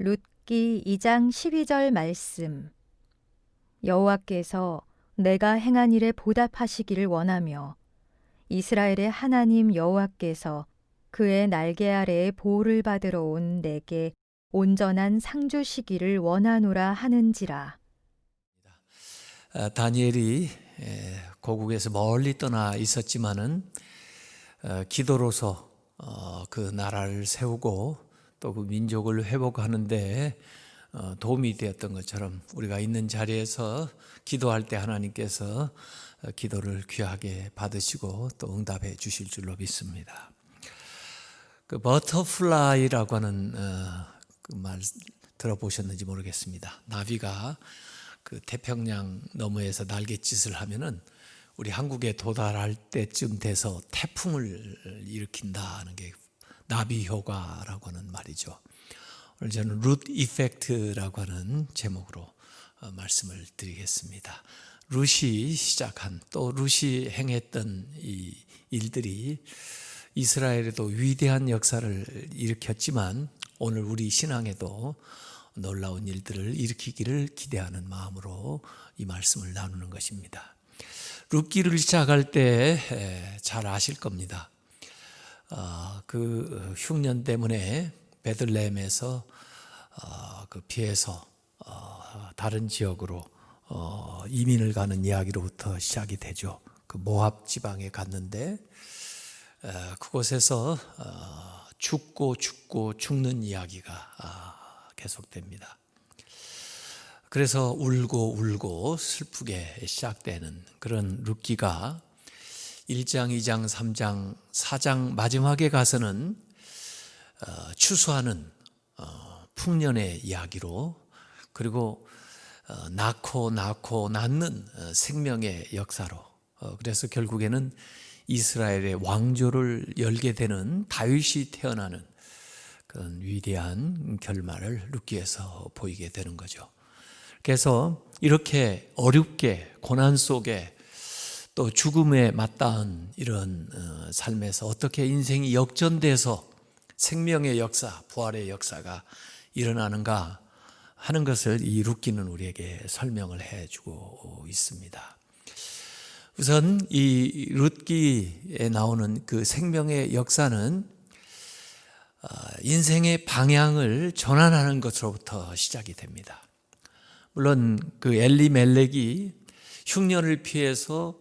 룻기 2장 12절 말씀. 여호와께서 내가 행한 일에 보답하시기를 원하며 이스라엘의 하나님 여호와께서 그의 날개 아래에 보호를 받으러 온 내게 온전한 상 주시기를 원하노라 하는지라. 다니엘이 고국에서 멀리 떠나 있었지만은 기도로서 그 나라를 세우고 또 그 민족을 회복하는데 도움이 되었던 것처럼 우리가 있는 자리에서 기도할 때 하나님께서 기도를 귀하게 받으시고 또 응답해 주실 줄로 믿습니다. 그 버터플라이라고 하는 그 말 들어보셨는지 모르겠습니다. 나비가 그 태평양 너머에서 날갯짓을 하면은 우리 한국에 도달할 때쯤 돼서 태풍을 일으킨다는 게 나비 효과라고 하는 말이죠. 오늘 저는 룻 이펙트라고 하는 제목으로 말씀을 드리겠습니다. 룻이 시작한 또 룻이 행했던 이 일들이 이스라엘에도 위대한 역사를 일으켰지만 오늘 우리 신앙에도 놀라운 일들을 일으키기를 기대하는 마음으로 이 말씀을 나누는 것입니다. 룻기를 시작할 때 잘 아실 겁니다. 그 흉년 때문에 베들레헴에서 그 피해서 다른 지역으로 이민을 가는 이야기로부터 시작이 되죠. 그 모압 지방에 갔는데 그곳에서 죽고 죽는 이야기가 계속됩니다. 그래서 울고 슬프게 시작되는 그런 룻기가 1장, 2장, 3장, 4장 마지막에 가서는 추수하는 풍년의 이야기로 그리고 낳고 낳는 생명의 역사로 그래서 결국에는 이스라엘의 왕조를 열게 되는 다윗이 태어나는 그런 위대한 결말을 룻기에서 보이게 되는 거죠. 그래서 이렇게 어렵게 고난 속에 또 죽음에 맞닿은 이런 삶에서 어떻게 인생이 역전돼서 생명의 역사, 부활의 역사가 일어나는가 하는 것을 이 룻기는 우리에게 설명을 해주고 있습니다. 우선 이 룻기에 나오는 그 생명의 역사는 인생의 방향을 전환하는 것으로부터 시작이 됩니다. 물론 그 엘리멜렉이 흉년을 피해서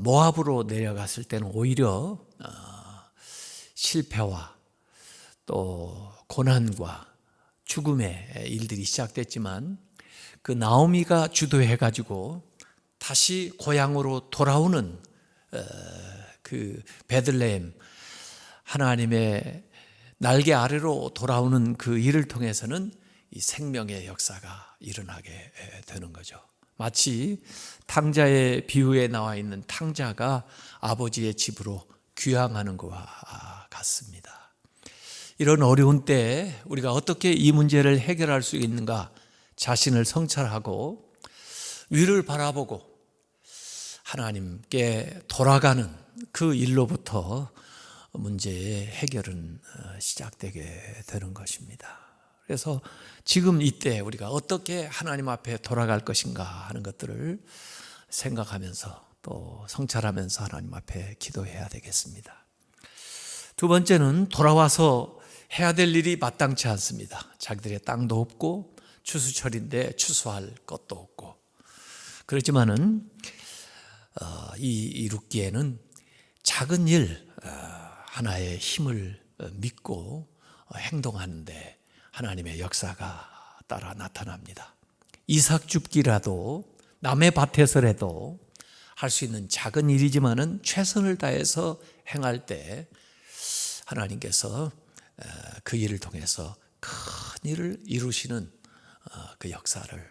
모압으로 내려갔을 때는 오히려 실패와 또 고난과 죽음의 일들이 시작됐지만 그 나오미가 주도해가지고 다시 고향으로 돌아오는 그 베들레헴 하나님의 날개 아래로 돌아오는 그 일을 통해서는 이 생명의 역사가 일어나게 되는 거죠. 마치 탕자의 비유에 나와 있는 탕자가 아버지의 집으로 귀향하는 것과 같습니다. 이런 어려운 때 우리가 어떻게 이 문제를 해결할 수 있는가 자신을 성찰하고 위를 바라보고 하나님께 돌아가는 그 일로부터 문제의 해결은 시작되게 되는 것입니다. 그래서 지금 이때 우리가 어떻게 하나님 앞에 돌아갈 것인가 하는 것들을 생각하면서 또 성찰하면서 하나님 앞에 기도해야 되겠습니다. 두 번째는 돌아와서 해야 될 일이 마땅치 않습니다. 자기들의 땅도 없고 추수철인데 추수할 것도 없고 그렇지만은 이 룻기에는 작은 일 하나의 힘을 믿고 행동하는데 하나님의 역사가 따라 나타납니다. 이삭 줍기라도 남의 밭에서라도 할 수 있는 작은 일이지만은 최선을 다해서 행할 때 하나님께서 그 일을 통해서 큰 일을 이루시는 그 역사를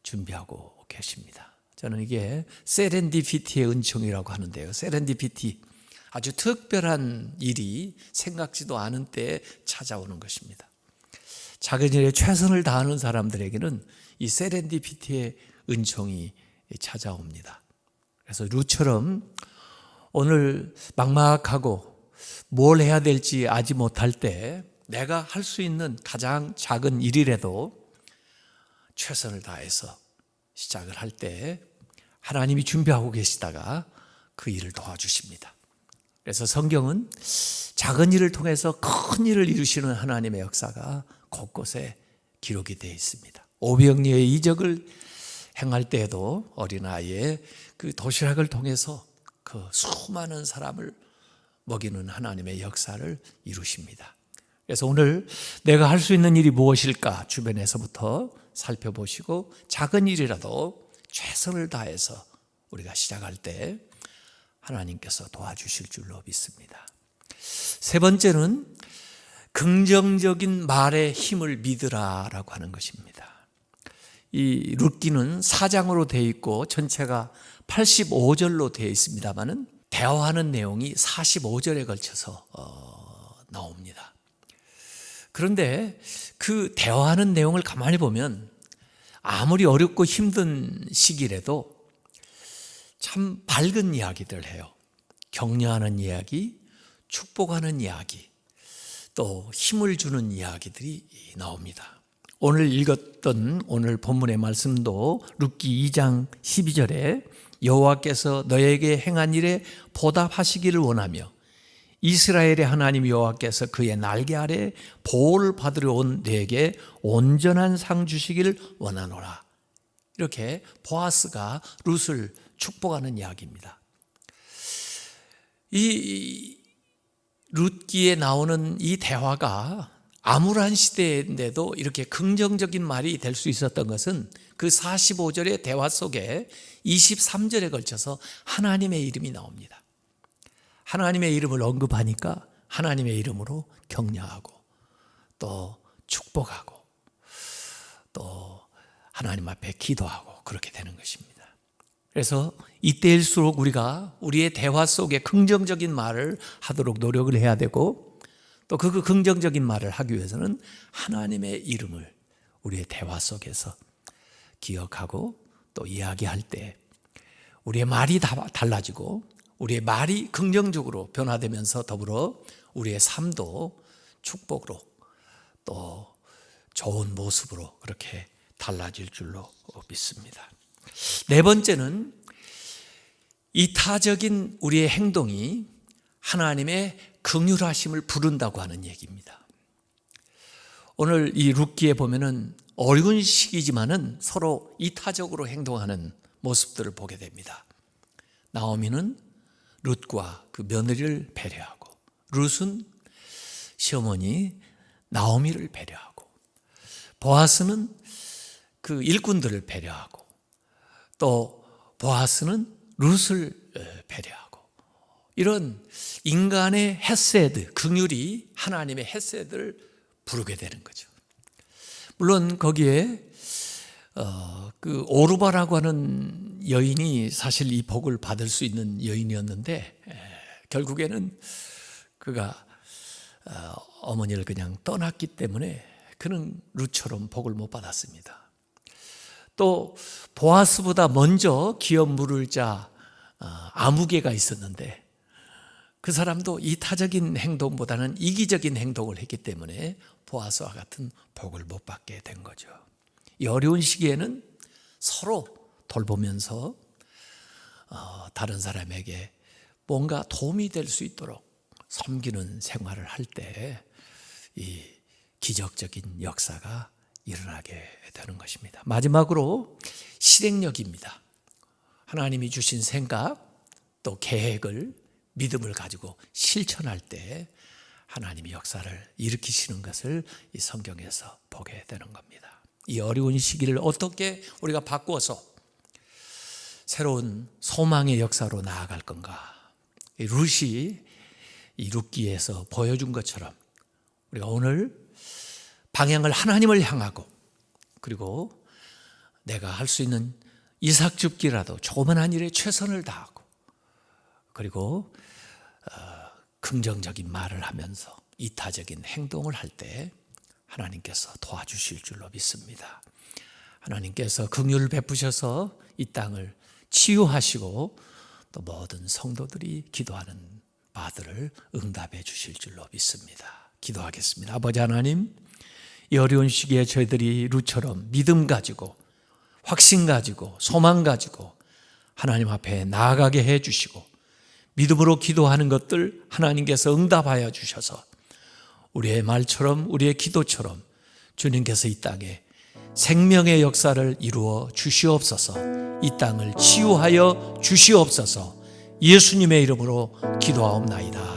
준비하고 계십니다. 저는 이게 세렌디피티의 은총이라고 하는데요. 세렌디피티, 아주 특별한 일이 생각지도 않은 때에 찾아오는 것입니다. 작은 일에 최선을 다하는 사람들에게는 이 세렌디피티의 은총이 찾아옵니다. 그래서 룻처럼 오늘 막막하고 뭘 해야 될지 알지 못할 때 내가 할 수 있는 가장 작은 일이라도 최선을 다해서 시작을 할 때 하나님이 준비하고 계시다가 그 일을 도와주십니다. 그래서 성경은 작은 일을 통해서 큰 일을 이루시는 하나님의 역사가 곳곳에 기록이 되어 있습니다. 오병이어의 이적을 행할 때에도 어린아이의 그 도시락을 통해서 그 수많은 사람을 먹이는 하나님의 역사를 이루십니다. 그래서 오늘 내가 할 수 있는 일이 무엇일까 주변에서부터 살펴보시고 작은 일이라도 최선을 다해서 우리가 시작할 때 하나님께서 도와주실 줄로 믿습니다. 세 번째는 긍정적인 말의 힘을 믿으라라고 하는 것입니다. 이 룻기는 4장으로 되어 있고 전체가 85절로 되어 있습니다만은 대화하는 내용이 45절에 걸쳐서 나옵니다. 그런데 그 대화하는 내용을 가만히 보면 아무리 어렵고 힘든 시기라도 참 밝은 이야기들 해요. 격려하는 이야기, 축복하는 이야기, 또 힘을 주는 이야기들이 나옵니다. 오늘 읽었던 오늘 본문의 말씀도 룻기 2장 12절에 여호와께서 너에게 행한 일에 보답하시기를 원하며 이스라엘의 하나님 여호와께서 그의 날개 아래 보호를 받으러 온 너에게 온전한 상 주시기를 원하노라. 이렇게 보아스가 룻을 축복하는 이야기입니다. 이 룻기에 나오는 이 대화가 암울한 시대인데도 이렇게 긍정적인 말이 될 수 있었던 것은 그 45절의 대화 속에 23절에 걸쳐서 하나님의 이름이 나옵니다. 하나님의 이름을 언급하니까 하나님의 이름으로 격려하고 또 축복하고 또 하나님 앞에 기도하고 그렇게 되는 것입니다. 그래서 이때일수록 우리가 우리의 대화 속에 긍정적인 말을 하도록 노력을 해야 되고 또 그 긍정적인 말을 하기 위해서는 하나님의 이름을 우리의 대화 속에서 기억하고 또 이야기할 때 우리의 말이 달라지고 우리의 말이 긍정적으로 변화되면서 더불어 우리의 삶도 축복으로 또 좋은 모습으로 그렇게 달라질 줄로 믿습니다. 네 번째는 이타적인 우리의 행동이 하나님의 긍휼하심을 부른다고 하는 얘기입니다. 오늘 이 룻기에 보면은 어려운 시기지만은 서로 이타적으로 행동하는 모습들을 보게 됩니다. 나오미는 룻과 그 며느리를 배려하고 룻은 시어머니 나오미를 배려하고 보아스는 그 일꾼들을 배려하고 또 보아스는 룻을 배려하고 이런 인간의 헤세드, 긍휼이 하나님의 헤세드를 부르게 되는 거죠. 물론 거기에 그 오르바라고 하는 여인이 사실 이 복을 받을 수 있는 여인이었는데 결국에는 그가 어머니를 그냥 떠났기 때문에 그는 룻처럼 복을 못 받았습니다. 또 보아스보다 먼저 기업 물을 자 아무개가 있었는데 그 사람도 이타적인 행동보다는 이기적인 행동을 했기 때문에 보아스와 같은 복을 못 받게 된 거죠. 이 어려운 시기에는 서로 돌보면서 다른 사람에게 뭔가 도움이 될 수 있도록 섬기는 생활을 할 때 이 기적적인 역사가 일어나게 되는 것입니다. 마지막으로 실행력입니다. 하나님이 주신 생각 또 계획을 믿음을 가지고 실천할 때 하나님이 역사를 일으키시는 것을 이 성경에서 보게 되는 겁니다. 이 어려운 시기를 어떻게 우리가 바꾸어서 새로운 소망의 역사로 나아갈 건가? 이 룻이 이 룻기에서 보여준 것처럼 우리가 오늘 방향을 하나님을 향하고 그리고 내가 할 수 있는 이삭 줍기라도 조그만한 일에 최선을 다하고 그리고 긍정적인 말을 하면서 이타적인 행동을 할 때 하나님께서 도와주실 줄로 믿습니다. 하나님께서 긍휼을 베푸셔서 이 땅을 치유하시고 또 모든 성도들이 기도하는 바들을 응답해 주실 줄로 믿습니다. 기도하겠습니다. 아버지 하나님, 이 어려운 시기에 저희들이 룻처럼 믿음 가지고 확신 가지고 소망 가지고 하나님 앞에 나아가게 해 주시고 믿음으로 기도하는 것들 하나님께서 응답하여 주셔서 우리의 말처럼 우리의 기도처럼 주님께서 이 땅에 생명의 역사를 이루어 주시옵소서. 이 땅을 치유하여 주시옵소서. 예수님의 이름으로 기도하옵나이다.